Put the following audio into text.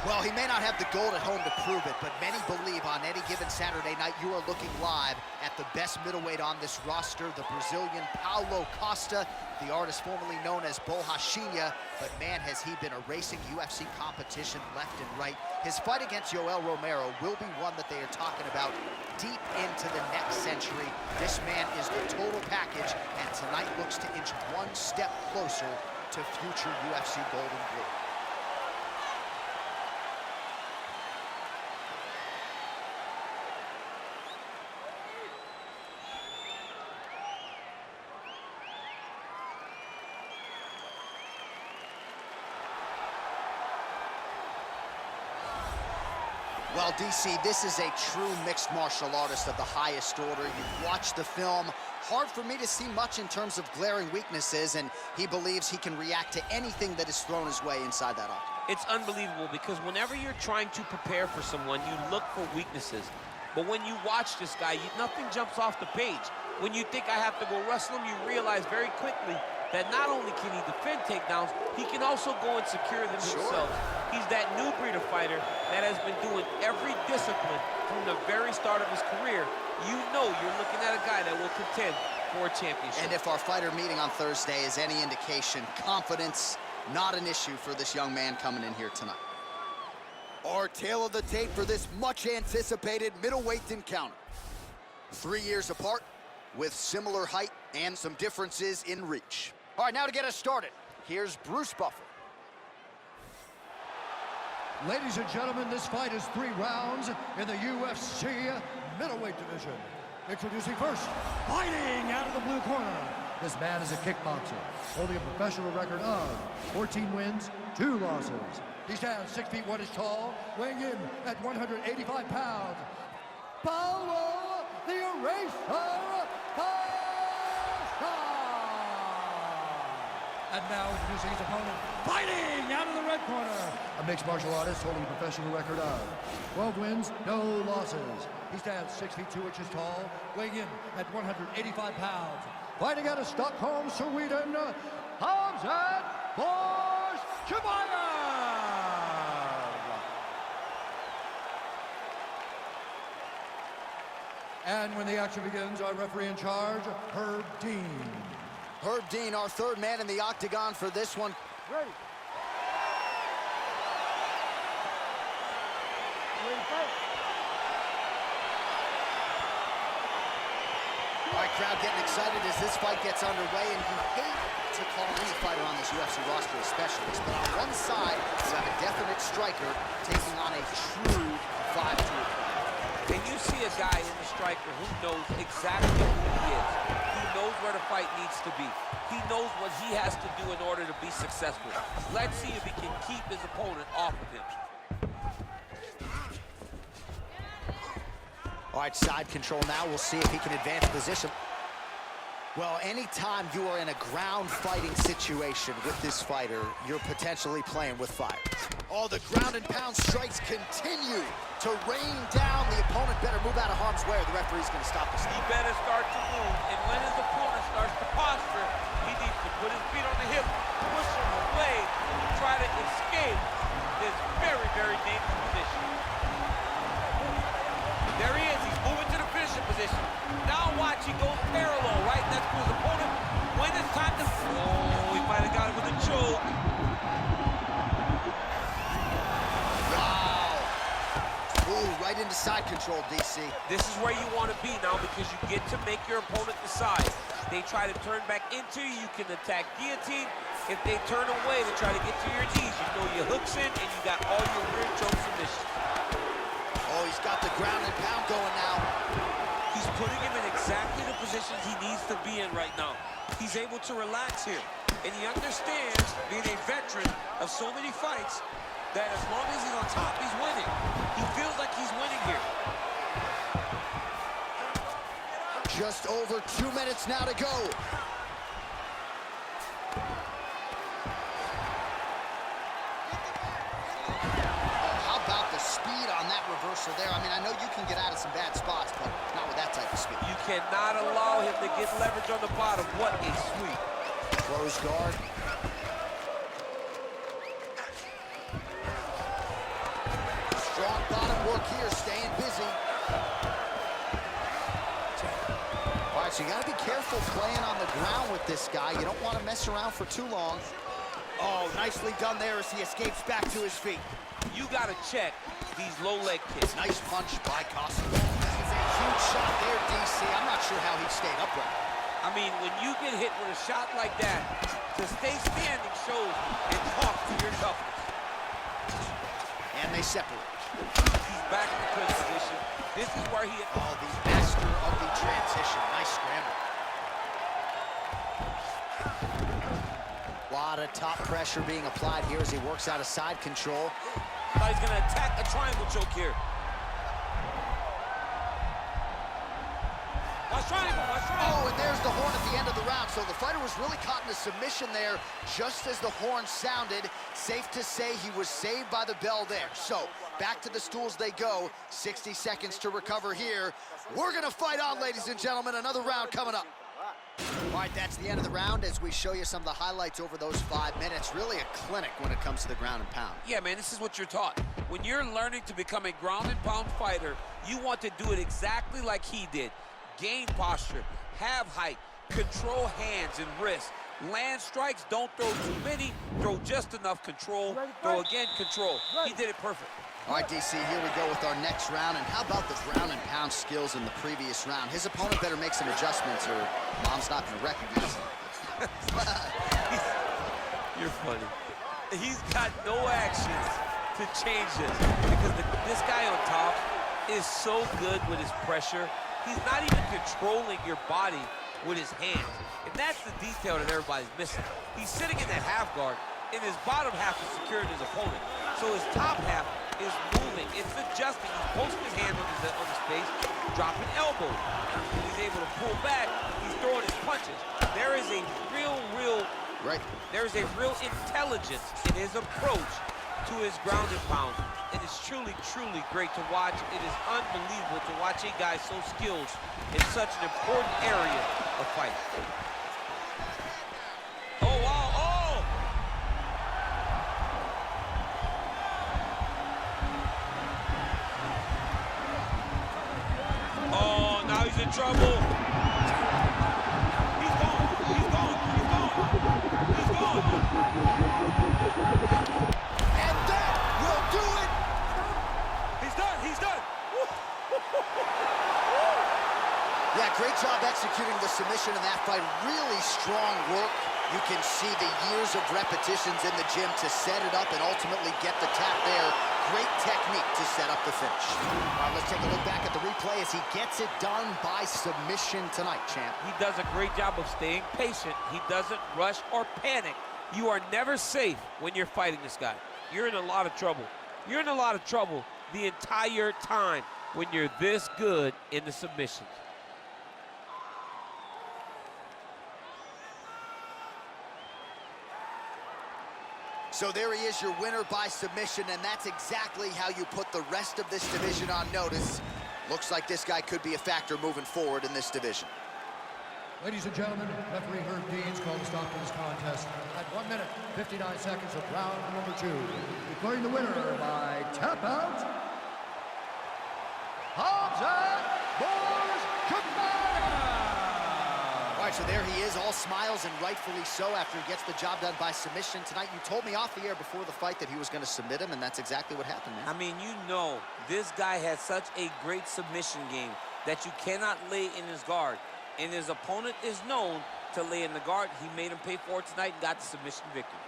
Well, he may not have the gold at home to prove it, but many believe on any given Saturday night you are looking live at the best middleweight on this roster, the Brazilian Paulo Costa, the artist formerly known as Borrachinha, but man, has he been erasing UFC competition left and right. His fight against Yoel Romero will be one that they are talking about deep into the next century. This man is the total package, and tonight looks to inch one step closer to future UFC gold and blue. Well, DC, this is a true mixed martial artist of the highest order. You've watched the film. Hard for me to see much in terms of glaring weaknesses, and he believes he can react to anything that is thrown his way inside that octagon. It's unbelievable because whenever you're trying to prepare for someone, you look for weaknesses. But when you watch this guy, nothing jumps off the page. When you think I have to go wrestle him, you realize very quickly that not only can he defend takedowns, he can also go and secure them himself. He's that new breed of fighter that has been doing every discipline from the very start of his career. You know you're looking at a guy that will contend for a championship. And if our fighter meeting on Thursday is any indication, confidence, not an issue for this young man coming in here tonight. Our tale of the tape for this much-anticipated middleweight encounter. 3 years apart, with similar height and some differences in reach. All right, now to get us started, here's Bruce Buffer. Ladies and gentlemen, this fight is 3 rounds in the UFC middleweight division. Introducing first, fighting out of the blue corner. This man is a kickboxer, holding a professional record of 14 wins, 2 losses. He stands 6 feet 1 inch tall, weighing in at 185 pounds. Paulo the Eraser Costa! And now introducing his opponent, fighting out of the red corner. A mixed martial artist holding a professional record of 12 wins, no losses. He stands 6 feet 2 inches tall, weighing in at 185 pounds. Fighting out of Stockholm, Sweden, Khamzat Chimaev! And when the action begins, our referee in charge, Herb Dean. Herb Dean, our third man in the octagon for this one. Ready. All right, crowd getting excited as this fight gets underway, and you hate to call any fighter on this UFC roster a specialist, but on one side, you have a definite striker taking on a true 5-2 opponent. And you see a guy in the striker who knows exactly who he is. He knows where the fight needs to be. He knows what he has to do in order to be successful. Let's see if he can keep his opponent off of him. All right, side control now. We'll see if he can advance position. Well, anytime you are in a ground fighting situation with this fighter, you're potentially playing with fire. All the ground and pound strikes continue to rain down. The opponent better move out of harm's way or the referee's going to stop this. He better start to move, and when his opponent starts to posture, he needs to put his feet on the hip, push him away, and try to escape this very, very dangerous position. There he is. He's moving to the finishing position. Now watch, he goes parallel right next to his opponent. When it's time to... Oh, he might have got it with a choke. Wow. Ooh, right into side control, DC. This is where you want to be now because you get to make your opponent decide. They try to turn back into you, you can attack guillotine. If they turn away to try to get to your knees, you throw your hooks in and you got all your rear choke submissions. Oh, he's got the ground and pound going now. He's putting him in exactly the positions he needs to be in right now. He's able to relax here. And he understands, being a veteran of so many fights, that as long as he's on top, he's winning. He feels like he's winning here. Just over 2 minutes now to go. Reversal there. I mean, I know you can get out of some bad spots, but not with that type of speed. You cannot allow him to get leverage on the bottom. What a sweep. Close guard. So you got to be careful playing on the ground with this guy. You don't want to mess around for too long. Oh, nicely done there as he escapes back to his feet. You got to check these low leg kicks. Nice punch by Costa. This is a huge shot there, DC. I'm not sure how he stayed upright. I mean, when you get hit with a shot like that, to stay standing shows and talk to your toughness. And they separate. He's back in the clinch position. This is where he... Oh, the master of the transition. Nice scramble. A lot of top pressure being applied here as he works out of side control. Thought he's going to attack a triangle choke here. Watch triangle, watch triangle. Oh, and there's the horn at the end of the round. So the fighter was really caught in a submission there just as the horn sounded. Safe to say he was saved by the bell there. So back to the stools they go. 60 seconds to recover here. We're going to fight on, ladies and gentlemen. Another round coming up. All right, that's the end of the round as we show you some of the highlights over those 5 minutes. Really a clinic when it comes to the ground and pound. Yeah, man, this is what you're taught. When you're learning to become a ground and pound fighter, you want to do it exactly like he did. Gain posture, have height, control hands and wrists. Land strikes, don't throw too many, throw just enough control, throw again, control. He did it perfect. All right, DC, here we go with our next round. And how about the ground and pound skills in the previous round? His opponent better make some adjustments or Mom's not going to recognize him. You're funny. He's got no actions to change this because this guy on top is so good with his pressure. He's not even controlling your body with his hands. And that's the detail that everybody's missing. He's sitting in that half guard, and his bottom half is securing his opponent. So his top half is moving. It's adjusting. He's posting his hand on his face, dropping elbows. When he's able to pull back, he's throwing his punches. There is a there's a real intelligence in his approach to his ground and pound. It is truly, truly great to watch. It is unbelievable to watch a guy so skilled in such an important area of fight. Oh, wow, oh! Oh, now he's in trouble. He's gone, he's gone, he's gone, he's gone. And that will do it. He's done, he's done. Yeah, great job executing the submission in that fight. Really strong work. You can see the years of repetitions in the gym to set it up and ultimately get the tap there. Great technique to set up the finish. All right, let's take a look back at the replay as he gets it done by submission tonight, champ. He does a great job of staying patient. He doesn't rush or panic. You are never safe when you're fighting this guy. You're in a lot of trouble. You're in a lot of trouble the entire time when you're this good in the submissions. So there he is, your winner by submission, and that's exactly how you put the rest of this division on notice. Looks like this guy could be a factor moving forward in this division. Ladies and gentlemen, referee Herb Dean's called a stop to this contest at 1 minute, 59 seconds of round number 2. Declaring the winner by tap out, Khamzat Chimaev! All right, so there he is, all smiles and rightfully so after he gets the job done by submission tonight. You told me off the air before the fight that he was going to submit him, and that's exactly what happened, man. I mean, you know, this guy has such a great submission game that you cannot lay in his guard. And his opponent is known to lay in the guard. He made him pay for it tonight and got the submission victory.